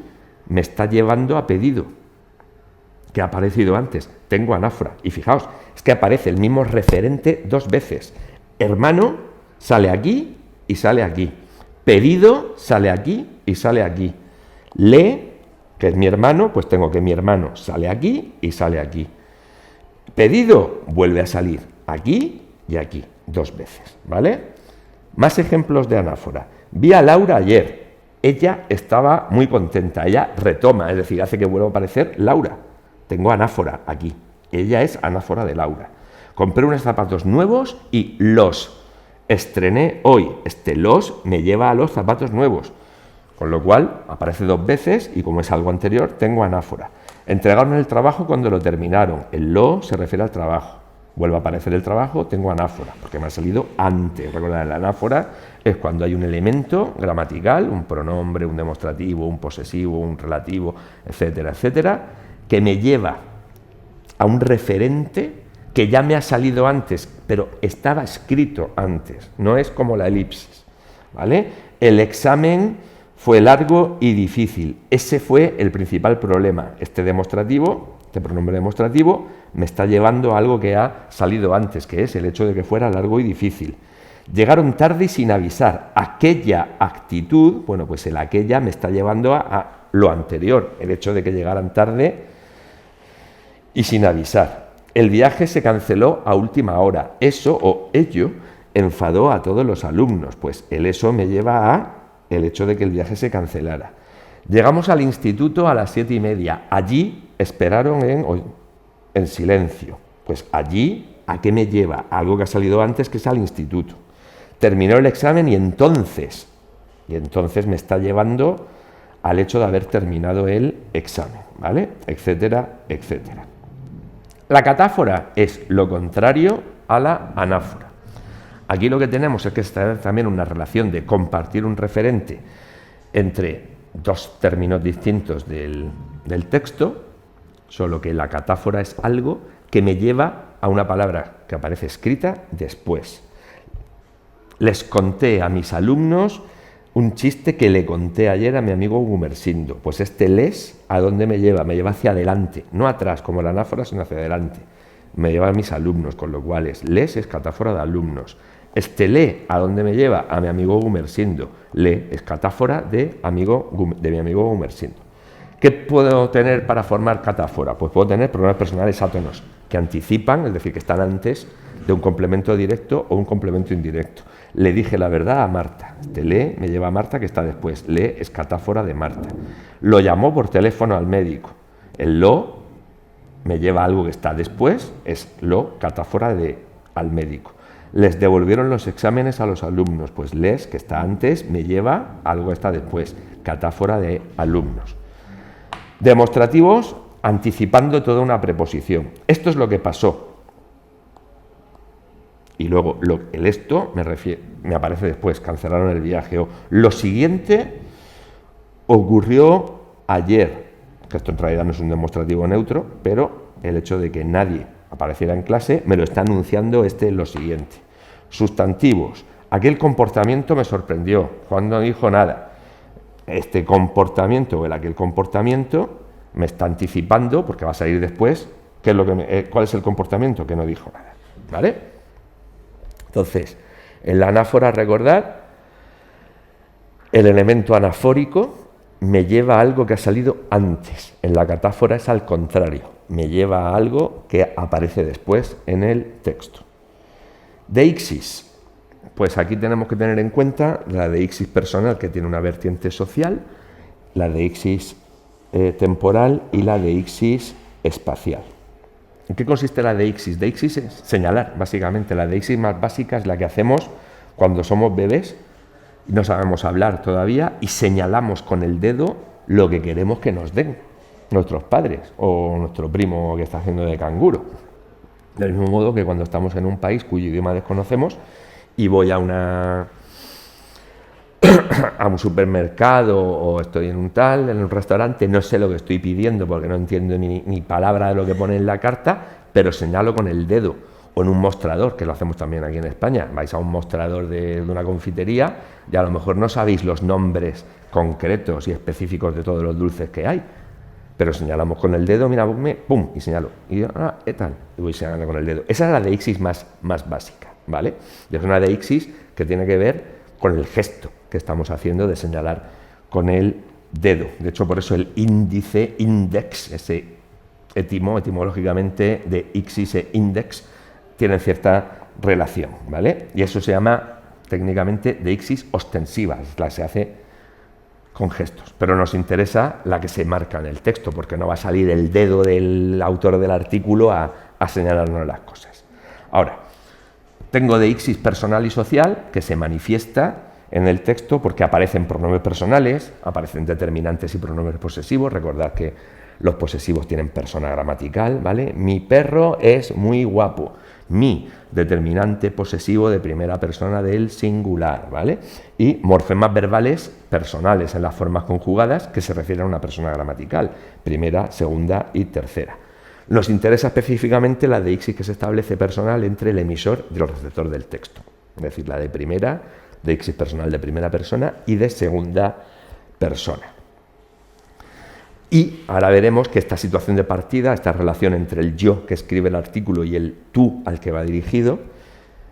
[SPEAKER 1] me está llevando a pedido, que ha aparecido antes. Tengo anáfora. Y fijaos, es que aparece el mismo referente dos veces. Hermano sale aquí y sale aquí. Pedido sale aquí y sale aquí. Le, que es mi hermano, pues tengo que mi hermano sale aquí y sale aquí. Pedido vuelve a salir aquí y aquí, dos veces, ¿vale? Más ejemplos de anáfora. Vi a Laura ayer. Ella estaba muy contenta. Ella retoma, es decir, hace que vuelva a aparecer Laura. Tengo anáfora aquí. Ella es anáfora de Laura. Compré unos zapatos nuevos y los estrené hoy. Los me lleva a los zapatos nuevos. Con lo cual, aparece dos veces y como es algo anterior, tengo anáfora. Entregaron el trabajo cuando lo terminaron. El lo se refiere al trabajo. Vuelve a aparecer el trabajo, tengo anáfora, porque me ha salido antes. Recordad, la anáfora es cuando hay un elemento gramatical, un pronombre, un demostrativo, un posesivo, un relativo, etcétera, etcétera, que me lleva a un referente que ya me ha salido antes, pero estaba escrito antes. No es como la elipsis, ¿vale? El examen fue largo y difícil. Ese fue el principal problema. Este demostrativo, este pronombre demostrativo, me está llevando a algo que ha salido antes, que es el hecho de que fuera largo y difícil. Llegaron tarde y sin avisar. Aquella actitud, bueno, pues el aquella me está llevando a lo anterior, el hecho de que llegaran tarde y sin avisar. El viaje se canceló a última hora. Eso o ello enfadó a todos los alumnos, pues el eso me lleva a el hecho de que el viaje se cancelara. Llegamos al instituto a las 7:30. Allí esperaron en silencio. Pues allí, ¿a qué me lleva? Algo que ha salido antes, que es al instituto. Terminó el examen y entonces me está llevando al hecho de haber terminado el examen, ¿vale? Etcétera, etcétera. La catáfora es lo contrario a la anáfora. Aquí lo que tenemos es que está también una relación de compartir un referente entre dos términos distintos del texto, solo que la catáfora es algo que me lleva a una palabra que aparece escrita después. Les conté a mis alumnos un chiste que le conté ayer a mi amigo Gumersindo. Pues les, ¿a dónde me lleva? Me lleva hacia adelante, no atrás, como la anáfora, sino hacia adelante. Me lleva a mis alumnos, con lo cual les es catáfora de alumnos. ¿a dónde me lleva? A mi amigo Gumersindo. Le es catáfora de mi amigo Gumersindo. ¿Qué puedo tener para formar catáfora? Pues puedo tener pronombres personales átonos, que anticipan, es decir, que están antes de un complemento directo o un complemento indirecto. Le dije la verdad a Marta. Le me lleva a Marta, que está después. Le es catáfora de Marta. Lo llamó por teléfono al médico. El lo me lleva a algo que está después, es lo, catáfora de al médico. Les devolvieron los exámenes a los alumnos, pues les, que está antes, me lleva a algo que está después, catáfora de alumnos. Demostrativos anticipando toda una preposición. Esto es lo que pasó. Y luego el esto me aparece después, cancelaron el viaje. O lo siguiente ocurrió ayer, que esto en realidad no es un demostrativo neutro, pero el hecho de que nadie apareciera en clase me lo está anunciando lo siguiente. Sustantivos. Aquel comportamiento me sorprendió. Juan no dijo nada. Este comportamiento o aquel comportamiento me está anticipando, porque va a salir después, cuál es el comportamiento que no dijo nada. ¿Vale? Entonces, en la anáfora, recordad, el elemento anafórico me lleva a algo que ha salido antes. En la catáfora es al contrario, me lleva a algo que aparece después en el texto. Deixis, pues aquí tenemos que tener en cuenta la deixis personal, que tiene una vertiente social, la deixis temporal y la deixis espacial. ¿En qué consiste la deixis? Deixis es señalar, básicamente. La deixis más básica es la que hacemos cuando somos bebés y no sabemos hablar todavía y señalamos con el dedo lo que queremos que nos den nuestros padres o nuestro primo que está haciendo de canguro. Del mismo modo que cuando estamos en un país cuyo idioma desconocemos y voy a un supermercado o estoy en un restaurante, no sé lo que estoy pidiendo porque no entiendo ni palabra de lo que pone en la carta, pero señalo con el dedo. O en un mostrador, que lo hacemos también aquí en España. Vais a un mostrador de una confitería y a lo mejor no sabéis los nombres concretos y específicos de todos los dulces que hay, pero señalamos con el dedo, mira, pum, y señalo. Y yo, tal, y voy señalando con el dedo. Esa es la deixis más básica, ¿vale? Y es una deixis que tiene que ver con el gesto que estamos haciendo de señalar con el dedo. De hecho, por eso el índice, index, ese etimológicamente de ixis e index, tienen cierta relación, ¿vale? Y eso se llama técnicamente deixis ostensiva, es la que se hace con gestos, pero nos interesa la que se marca en el texto, porque no va a salir el dedo del autor del artículo a señalarnos las cosas. Ahora, tengo deixis personal y social que se manifiesta en el texto porque aparecen pronombres personales, aparecen determinantes y pronombres posesivos. Recordad que los posesivos tienen persona gramatical, ¿vale? Mi perro es muy guapo. Mi, determinante posesivo de primera persona del singular, ¿vale? Y morfemas verbales personales en las formas conjugadas que se refieren a una persona gramatical, primera, segunda y tercera. Nos interesa específicamente la deixis que se establece personal entre el emisor y el receptor del texto, es decir, la de primera, deixis personal de primera persona y de segunda persona. Y ahora veremos que esta situación de partida, esta relación entre el yo que escribe el artículo y el tú al que va dirigido,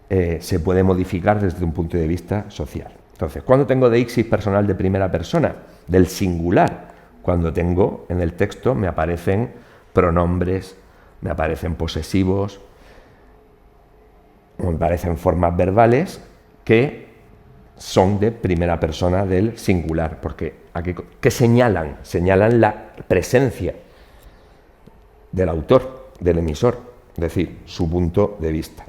[SPEAKER 1] se puede modificar desde un punto de vista social. Entonces, ¿cuándo tengo deixis personal de primera persona? Del singular. Cuando tengo en el texto me aparecen pronombres, me aparecen posesivos, me aparecen formas verbales que son de primera persona del singular, porque ¿qué señalan? Señalan la presencia del autor, del emisor, es decir, su punto de vista.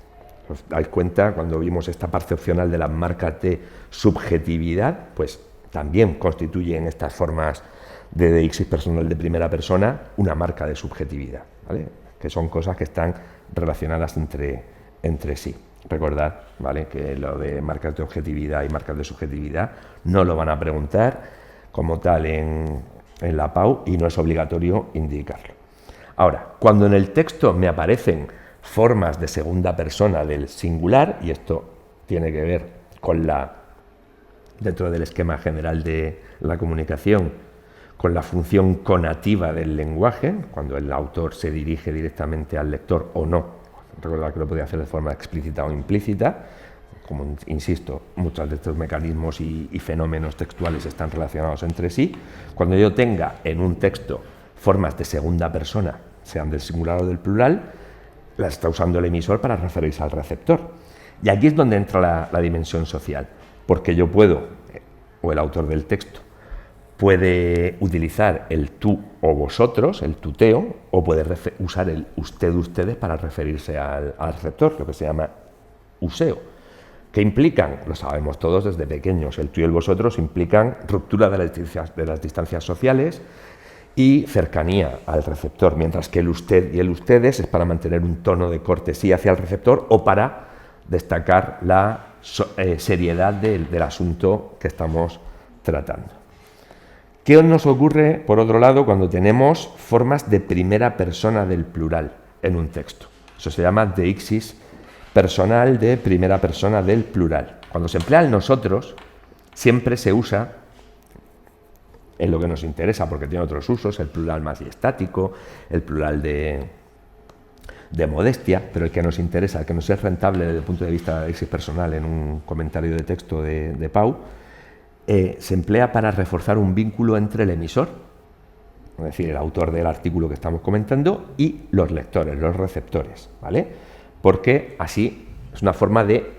[SPEAKER 1] ¿Os dais cuenta cuando vimos esta parte opcional de las marcas de subjetividad? Pues también constituyen estas formas de deixis personal de primera persona una marca de subjetividad, ¿vale? Que son cosas que están relacionadas entre sí. Recordad, ¿vale?, que lo de marcas de objetividad y marcas de subjetividad no lo van a preguntar como tal en la PAU y no es obligatorio indicarlo. Ahora, cuando en el texto me aparecen formas de segunda persona del singular, y esto tiene que ver con dentro del esquema general de la comunicación, con la función conativa del lenguaje, cuando el autor se dirige directamente al lector o no. Recordad que lo podía hacer de forma explícita o implícita. Como insisto, muchos de estos mecanismos y fenómenos textuales están relacionados entre sí. Cuando yo tenga en un texto formas de segunda persona, sean del singular o del plural, las está usando el emisor para referirse al receptor. Y aquí es donde entra la dimensión social, porque yo puedo, o el autor del texto, puede utilizar el tú o vosotros, el tuteo, o puede usar el usted, ustedes para referirse al receptor, lo que se llama useo. ¿Qué implican? Lo sabemos todos desde pequeños. El tú y el vosotros implican ruptura de las distancias sociales y cercanía al receptor, mientras que el usted y el ustedes es para mantener un tono de cortesía hacia el receptor o para destacar la seriedad del asunto que estamos tratando. ¿Qué nos ocurre, por otro lado, cuando tenemos formas de primera persona del plural en un texto? Eso se llama deixis personal de primera persona del plural. Cuando se emplea el nosotros, siempre se usa en lo que nos interesa, porque tiene otros usos, el plural majestático, el plural de modestia, pero el que nos interesa, el que nos es rentable desde el punto de vista de la deixis personal en un comentario de texto de Pau, se emplea para reforzar un vínculo entre el emisor, es decir, el autor del artículo que estamos comentando, y los lectores, los receptores, ¿vale? Porque así es una forma de,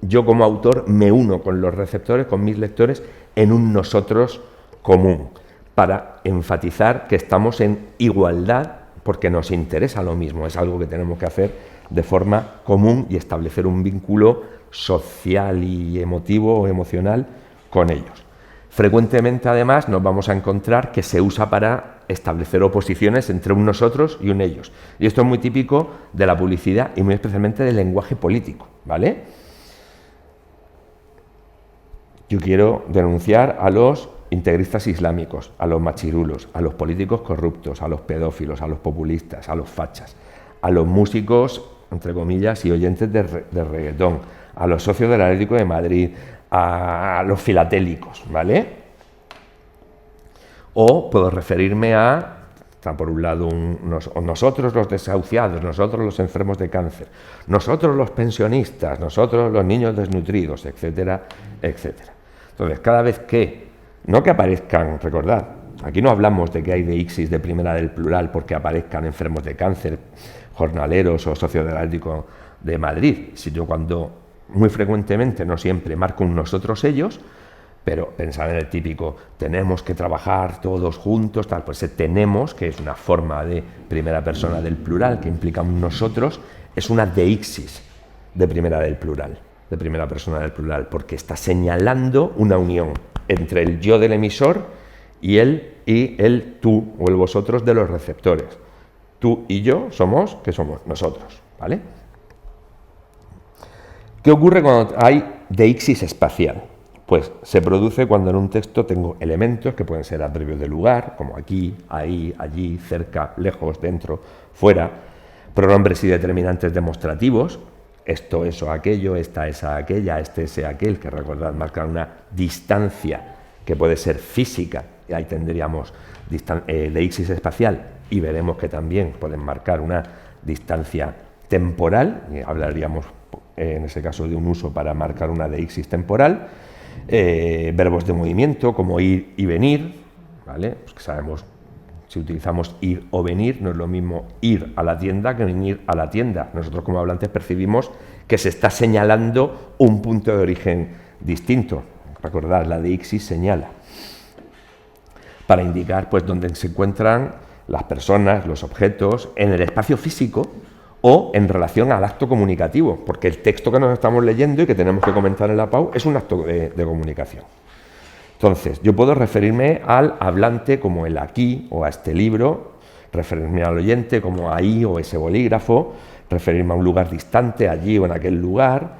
[SPEAKER 1] yo como autor me uno con los receptores, con mis lectores, en un nosotros común, para enfatizar que estamos en igualdad porque nos interesa lo mismo, es algo que tenemos que hacer de forma común y establecer un vínculo social y emotivo o emocional con ellos. Frecuentemente, además, nos vamos a encontrar que se usa para establecer oposiciones entre un nosotros y un ellos. Y esto es muy típico de la publicidad y muy especialmente del lenguaje político, ¿vale? Yo quiero denunciar a los integristas islámicos, a los machirulos, a los políticos corruptos, a los pedófilos, a los populistas, a los fachas, a los músicos, entre comillas, y oyentes de reggaetón, a los socios del Atlético de Madrid, a los filatélicos, ¿vale? O puedo referirme a, por un lado, nosotros los desahuciados, nosotros los enfermos de cáncer, nosotros los pensionistas, nosotros los niños desnutridos, etcétera, etcétera. Entonces, cada vez que, no que aparezcan, recordad, aquí no hablamos de que hay deixis de primera del plural porque aparezcan enfermos de cáncer, jornaleros o socios del Atlético de Madrid, sino cuando muy frecuentemente, no siempre, marco un nosotros ellos, pero pensad en el típico, tenemos que trabajar todos juntos, tal, pues ese tenemos, que es una forma de primera persona del plural, que implica un nosotros, es una deixis de primera del plural, de primera persona del plural, porque está señalando una unión entre el yo del emisor y el tú o el vosotros de los receptores. Tú y yo somos, ¿qué somos? Nosotros, ¿vale? ¿Qué ocurre cuando hay deixis espacial? Pues se produce cuando en un texto tengo elementos que pueden ser adverbios de lugar, como aquí, ahí, allí, cerca, lejos, dentro, fuera, pronombres y determinantes demostrativos, esto, eso, aquello, esta, esa, aquella, este, ese, aquel, que recordad, marcan una distancia que puede ser física, y ahí tendríamos deixis espacial, y veremos que también pueden marcar una distancia temporal, y hablaríamos en ese caso de un uso para marcar una deixis temporal, verbos de movimiento como ir y venir, ¿vale? Pues que sabemos, si utilizamos ir o venir, no es lo mismo ir a la tienda que venir a la tienda. Nosotros como hablantes percibimos que se está señalando un punto de origen distinto. Recordad, la deixis señala para indicar pues dónde se encuentran las personas, los objetos, en el espacio físico o en relación al acto comunicativo, porque el texto que nos estamos leyendo y que tenemos que comentar en la PAU es un acto de comunicación. Entonces, yo puedo referirme al hablante como el aquí o a este libro, referirme al oyente como ahí o ese bolígrafo, referirme a un lugar distante, allí o en aquel lugar,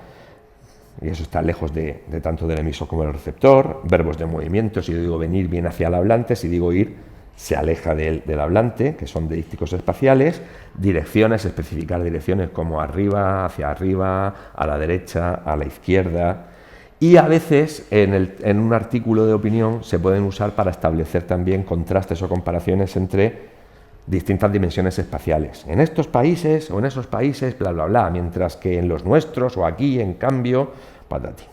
[SPEAKER 1] y eso está lejos de tanto del emisor como del receptor, verbos de movimiento, si yo digo venir, viene hacia el hablante, si digo ir, se aleja del hablante, que son deícticos espaciales, direcciones, especificar direcciones como arriba, hacia arriba, a la derecha, a la izquierda, y a veces en un artículo de opinión se pueden usar para establecer también contrastes o comparaciones entre distintas dimensiones espaciales. En estos países o en esos países, bla, bla, bla, mientras que en los nuestros o aquí, en cambio, patati.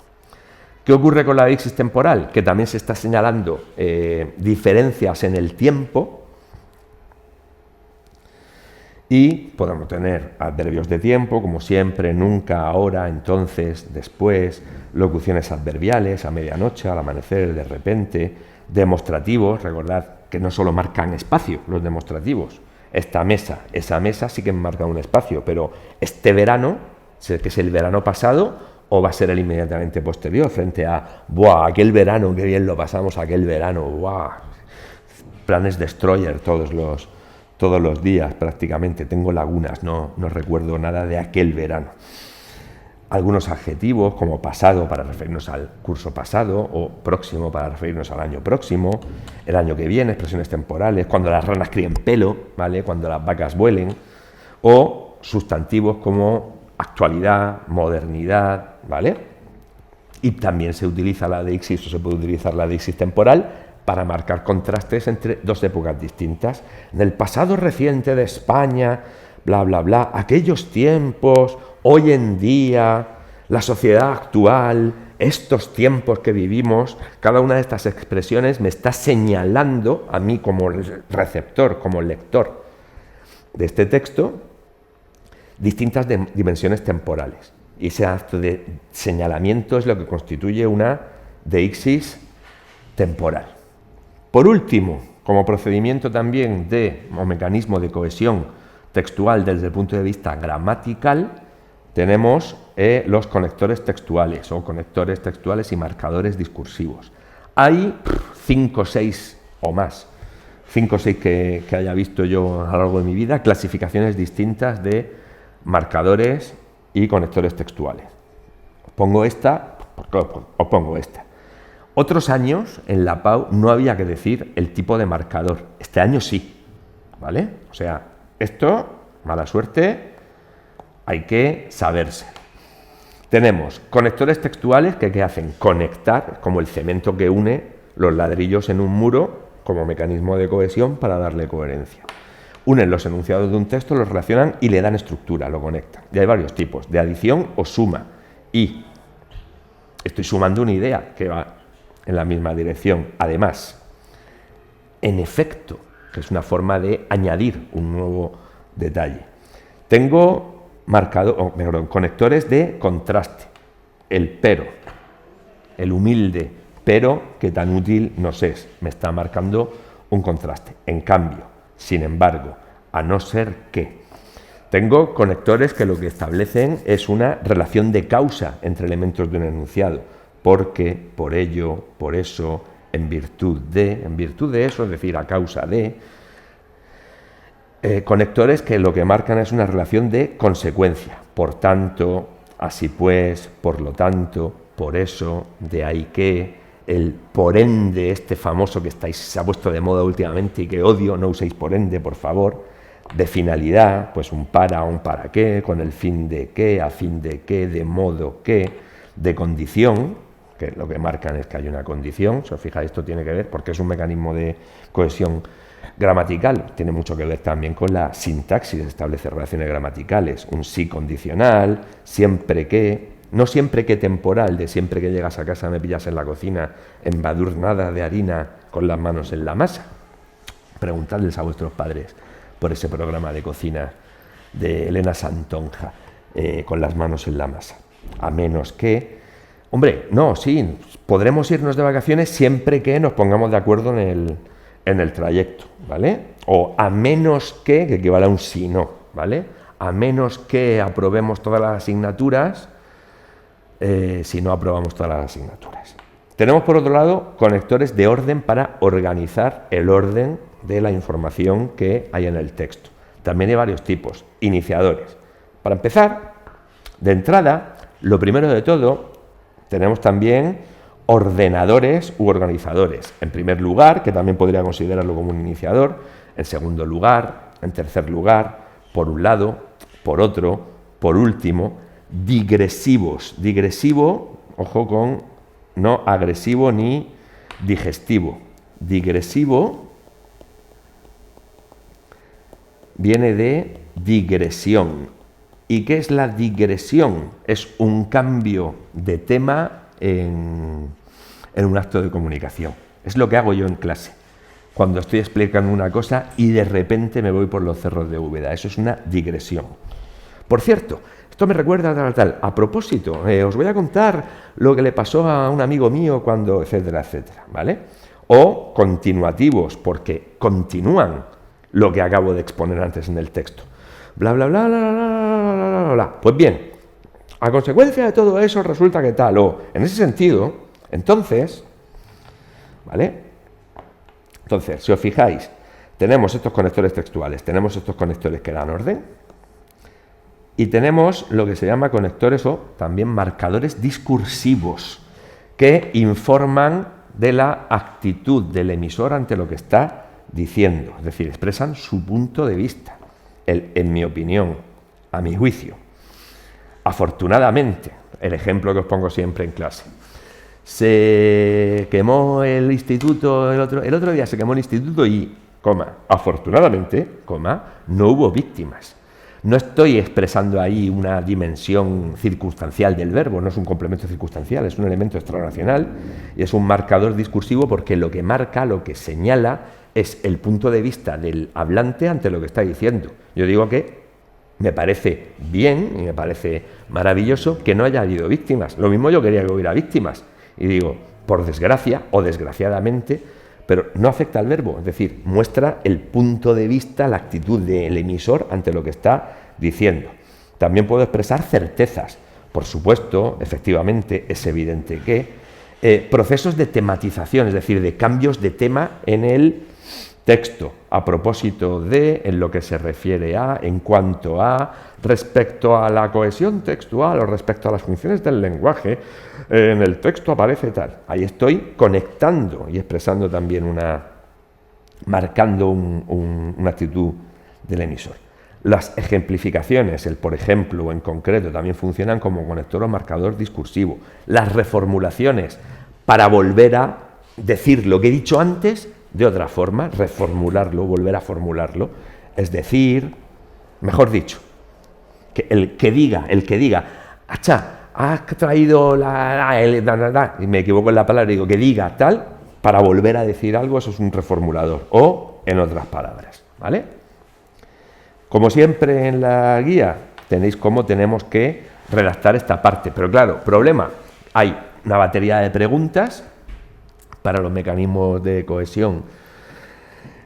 [SPEAKER 1] ¿Qué ocurre con la deixis temporal? Que también se está señalando diferencias en el tiempo y podemos tener adverbios de tiempo, como siempre, nunca, ahora, entonces, después, locuciones adverbiales, a medianoche, al amanecer, de repente, demostrativos, recordad que no solo marcan espacio los demostrativos, esta mesa, esa mesa sí que marca un espacio, pero este verano, que es el verano pasado, o va a ser el inmediatamente posterior, frente a, ¡buah, aquel verano, qué bien lo pasamos aquel verano! ¡Buah! Planes destroyer todos los días prácticamente, tengo lagunas, no recuerdo nada de aquel verano. algunos adjetivos como pasado para referirnos al curso pasado o próximo para referirnos al año próximo, el año que viene, expresiones temporales, cuando las ranas críen pelo, ¿vale? Cuando las vacas vuelen, o sustantivos como actualidad, modernidad, ¿vale? Y también se utiliza la deixis o se puede utilizar la deixis temporal para marcar contrastes entre dos épocas distintas. En el pasado reciente de España, bla, bla, bla, aquellos tiempos, hoy en día, la sociedad actual, estos tiempos que vivimos, cada una de estas expresiones me está señalando a mí como receptor, como lector de este texto, distintas dimensiones temporales. Y ese acto de señalamiento es lo que constituye una deixis temporal. Por último, como procedimiento también o mecanismo de cohesión textual desde el punto de vista gramatical, tenemos los conectores textuales o conectores textuales y marcadores discursivos. Hay 5 o 6 o más, 5 o 6 que haya visto yo a lo largo de mi vida, clasificaciones distintas de marcadores y conectores textuales. Os pongo esta, os pongo esta. Otros años en la PAU no había que decir el tipo de marcador. Este año sí, ¿vale? O sea, esto, mala suerte, hay que saberse. Tenemos conectores textuales que hacen conectar, como el cemento que une los ladrillos en un muro como mecanismo de cohesión para darle coherencia. Unen los enunciados de un texto, los relacionan y le dan estructura, lo conectan. Y hay varios tipos, de adición o suma. Y estoy sumando una idea que va en la misma dirección. Además, en efecto, que es una forma de añadir un nuevo detalle. Tengo conectores de contraste. El pero, el humilde pero que tan útil nos es, me está marcando un contraste. En cambio, sin embargo, a no ser que tengo conectores que lo que establecen es una relación de causa entre elementos de un enunciado. Porque, por ello, por eso, en virtud de eso, es decir, a causa de, conectores que lo que marcan es una relación de consecuencia. Por tanto, así pues, por lo tanto, por eso, de ahí que, el por ende, este famoso que se ha puesto de moda últimamente y que odio, no uséis por ende, por favor, de finalidad, pues un para qué, con el fin de qué, a fin de qué, de modo qué, de condición, que lo que marcan es que hay una condición. Si os fijáis, esto tiene que ver, porque es un mecanismo de cohesión gramatical, tiene mucho que ver también con la sintaxis, establece relaciones gramaticales, un sí condicional, siempre que, no siempre que temporal, de siempre que llegas a casa me pillas en la cocina embadurnada de harina con las manos en la masa. Preguntadles a vuestros padres por ese programa de cocina de Elena Santonja, con las manos en la masa. A menos que, hombre, no, sí, podremos irnos de vacaciones siempre que nos pongamos de acuerdo en el trayecto, ¿vale? O a menos que equivale a un sí, no, ¿vale? A menos que aprobemos todas las asignaturas, si no aprobamos todas las asignaturas. Tenemos, por otro lado, conectores de orden para organizar el orden de la información que hay en el texto. También hay varios tipos. Iniciadores. Para empezar, de entrada, lo primero de todo, tenemos también ordenadores u organizadores. En primer lugar, que también podría considerarlo como un iniciador. En segundo lugar, en tercer lugar, por un lado, por otro, por último, digresivos. Digresivo, ojo con no agresivo ni digestivo. Digresivo viene de digresión. ¿Y qué es la digresión? Es un cambio de tema en un acto de comunicación. Es lo que hago yo en clase, cuando estoy explicando una cosa y de repente me voy por los cerros de Úbeda. Eso es una digresión. Por cierto, esto me recuerda a tal. A propósito, os voy a contar lo que le pasó a un amigo mío cuando, etcétera, etcétera, ¿vale? O continuativos, porque continúan lo que acabo de exponer antes en el texto. Bla, bla, bla, bla, bla, bla, bla, bla. Pues bien, a consecuencia de todo eso resulta que tal, o en ese sentido, entonces, ¿vale? Entonces, si os fijáis, tenemos estos conectores textuales, tenemos estos conectores que dan orden, Y tenemos lo que se llama conectores o también marcadores discursivos, que informan de la actitud del emisor ante lo que está diciendo, es decir, expresan su punto de vista, en mi opinión, a mi juicio. Afortunadamente, el ejemplo que os pongo siempre en clase, se quemó el instituto, el otro día se quemó el instituto y, afortunadamente, no hubo víctimas. No estoy expresando ahí una dimensión circunstancial del verbo, no es un complemento circunstancial, es un elemento extrarracional y es un marcador discursivo porque lo que marca, lo que señala, es el punto de vista del hablante ante lo que está diciendo. Yo digo que me parece bien y me parece maravilloso que no haya habido víctimas. Lo mismo yo quería que hubiera víctimas. Y digo, por desgracia o desgraciadamente, pero no afecta al verbo, es decir, muestra el punto de vista, la actitud del emisor ante lo que está diciendo. También puedo expresar certezas. Por supuesto, efectivamente, es evidente que procesos de tematización, es decir, de cambios de tema en el texto, a propósito de, en lo que se refiere a, en cuanto a, respecto a la cohesión textual o respecto a las funciones del lenguaje, en el texto aparece tal. Ahí estoy conectando y expresando también marcando una actitud del emisor. Las ejemplificaciones, el por ejemplo o en concreto, también funcionan como conector o marcador discursivo. Las reformulaciones, para volver a decir lo que he dicho antes de otra forma, reformularlo, volver a formularlo, es decir, mejor dicho, que el que diga, ¡achá! Has traído y me equivoco en la palabra, digo que diga tal, para volver a decir algo, eso es un reformulador, o en otras palabras, ¿vale? Como siempre en la guía, tenéis cómo tenemos que redactar esta parte, pero claro, problema, hay una batería de preguntas para los mecanismos de cohesión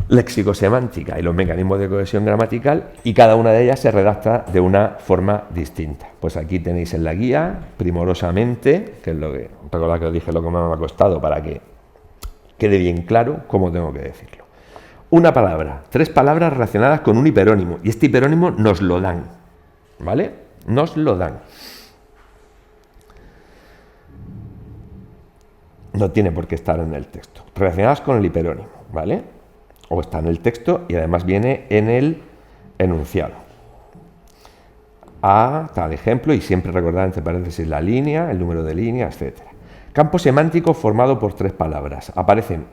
[SPEAKER 1] léxico-semántica y los mecanismos de cohesión gramatical, y cada una de ellas se redacta de una forma distinta. Pues aquí tenéis en la guía, primorosamente, que es lo que, recordad que os dije lo que me ha costado para que quede bien claro cómo tengo que decirlo. Una palabra, 3 palabras relacionadas con un hiperónimo, y este hiperónimo nos lo dan, ¿vale? Nos lo dan. No tiene por qué estar en el texto. Relacionadas con el hiperónimo, ¿vale? O está en el texto y además viene en el enunciado. A tal ejemplo, y siempre recordad entre paréntesis la línea, el número de línea, etc. Campo semántico formado por 3 palabras. Aparecen,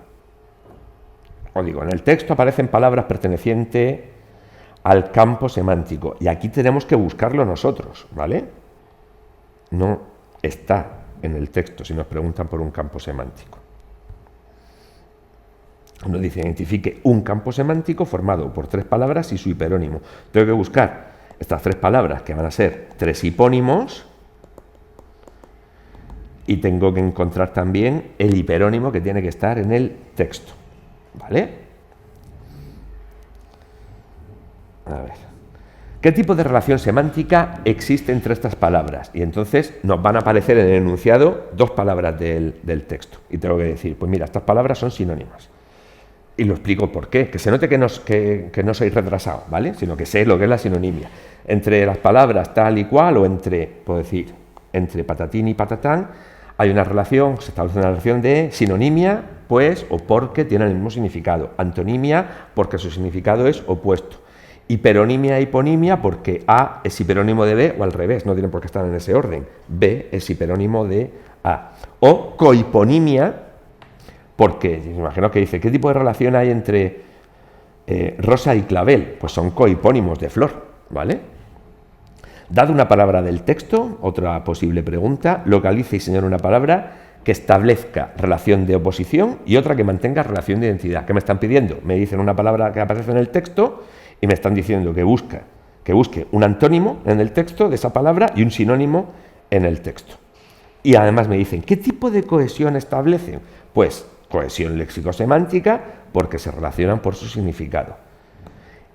[SPEAKER 1] os digo, en el texto aparecen palabras pertenecientes al campo semántico. Y aquí tenemos que buscarlo nosotros, ¿vale? No está en el texto si nos preguntan por un campo semántico. Nos dice, identifique un campo semántico formado por 3 palabras y su hiperónimo. Tengo que buscar estas 3 palabras, que van a ser 3 hipónimos, y tengo que encontrar también el hiperónimo que tiene que estar en el texto, ¿vale? A ver. ¿Qué tipo de relación semántica existe entre estas palabras? Y entonces nos van a aparecer en el enunciado 2 palabras del texto. Y tengo que decir, pues mira, estas palabras son sinónimas. Y lo explico por qué, que se note que no soy retrasado, ¿vale? Sino que sé lo que es la sinonimia. Entre las palabras tal y cual, o entre, puedo decir, entre patatín y patatán, hay una relación, se establece una relación de sinonimia, pues, o porque tienen el mismo significado. Antonimia, porque su significado es opuesto. Hiperonimia e hiponimia, porque A es hiperónimo de B, o al revés, no tienen por qué estar en ese orden. B es hiperónimo de A. O cohiponimia, porque, imagino que dice, ¿qué tipo de relación hay entre rosa y clavel? Pues son cohipónimos de flor, ¿vale? Dad una palabra del texto, otra posible pregunta, localice y señale una palabra que establezca relación de oposición y otra que mantenga relación de identidad. ¿Qué me están pidiendo? Me dicen una palabra que aparece en el texto y me están diciendo que busque un antónimo en el texto de esa palabra y un sinónimo en el texto. Y además me dicen, ¿qué tipo de cohesión establecen? Pues cohesión léxico-semántica, porque se relacionan por su significado.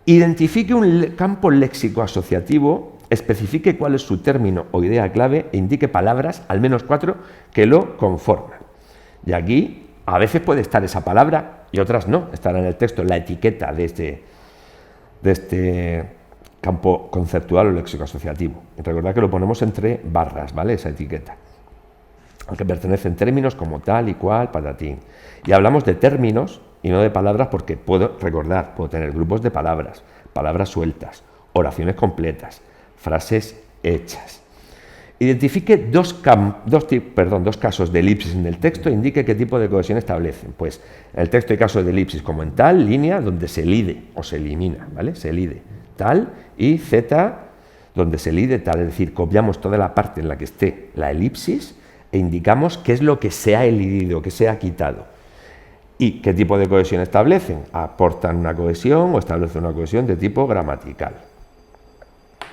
[SPEAKER 1] Identifique un campo léxico asociativo, especifique cuál es su término o idea clave e indique palabras, al menos 4, que lo conforman. Y aquí a veces puede estar esa palabra y otras no, estará en el texto la etiqueta de este campo conceptual o léxico asociativo. Y recordad que lo ponemos entre barras, ¿vale? Esa etiqueta. Aunque pertenecen términos como tal y cual, patatín. Y hablamos de términos y no de palabras porque puedo tener grupos de palabras, palabras sueltas, oraciones completas, frases hechas. Identifique dos casos de elipsis en el texto e indique qué tipo de cohesión establecen. Pues en el texto hay casos de elipsis como en tal, línea, donde se elide o se elimina, ¿vale? Se elide tal, y z, donde se elide tal, es decir, copiamos toda la parte en la que esté la elipsis e indicamos qué es lo que se ha elidido, que se ha quitado. ¿Y qué tipo de cohesión establecen? ¿Aportan una cohesión o establecen una cohesión de tipo gramatical?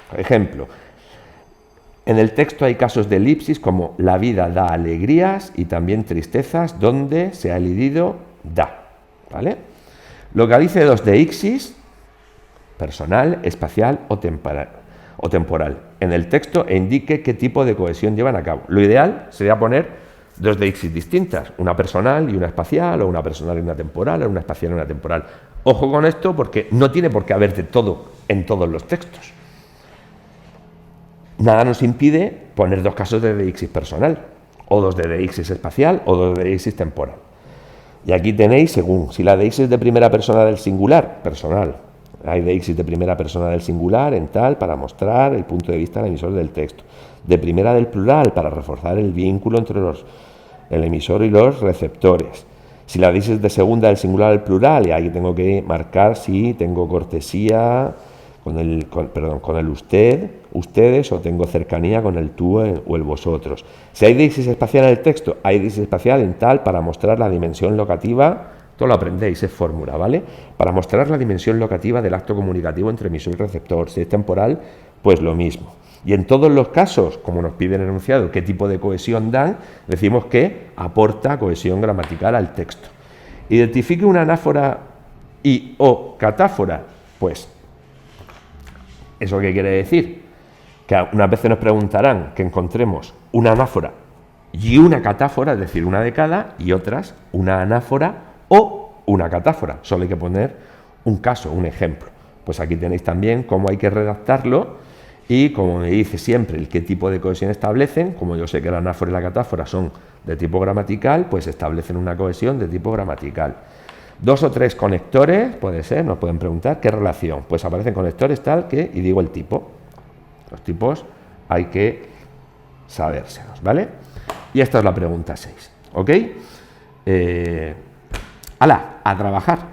[SPEAKER 1] Por ejemplo, en el texto hay casos de elipsis como la vida da alegrías y también tristezas, donde se ha elidido da, ¿vale? Localice dos deixis, personal, espacial o temporal, en el texto e indique qué tipo de cohesión llevan a cabo. Lo ideal sería poner dos deixis distintas, una personal y una espacial, o una personal y una temporal, o una espacial y una temporal. Ojo con esto porque no tiene por qué haber de todo en todos los textos. Nada nos impide poner dos casos de deixis personal, o dos de deixis espacial, o dos de deixis temporal. Y aquí tenéis, según, si la deixis de primera persona del singular, personal, hay deixis de primera persona del singular en tal, para mostrar el punto de vista del emisor del texto. De primera del plural, para reforzar el vínculo entre el emisor y los receptores. Si la deixis de segunda del singular al plural, y ahí tengo que marcar si tengo cortesía con el usted, ustedes, o tengo cercanía con el tú o el vosotros. Si hay deixis espacial en el texto, hay deixis espacial en tal, para mostrar la dimensión locativa. Todo lo aprendéis, es fórmula, ¿vale? Para mostrar la dimensión locativa del acto comunicativo entre emisor y receptor. Si es temporal, pues lo mismo. Y en todos los casos, como nos pide el enunciado, qué tipo de cohesión dan, decimos que aporta cohesión gramatical al texto. Identifique una anáfora y o catáfora. Pues, ¿eso qué quiere decir? Que unas veces nos preguntarán que encontremos una anáfora y una catáfora, es decir, una de cada, y otras una anáfora o una catáfora. Solo hay que poner un caso, un ejemplo. Pues aquí tenéis también cómo hay que redactarlo y, como me dice siempre, el qué tipo de cohesión establecen. Como yo sé que la anáfora y la catáfora son de tipo gramatical, pues establecen una cohesión de tipo gramatical. Dos o tres conectores, puede ser, nos pueden preguntar, ¿qué relación? Pues aparecen conectores tal que, y digo el tipo. Los tipos hay que sabérselos, ¿vale? Y esta es la pregunta 6, ¿ok? ¡Hala! A trabajar.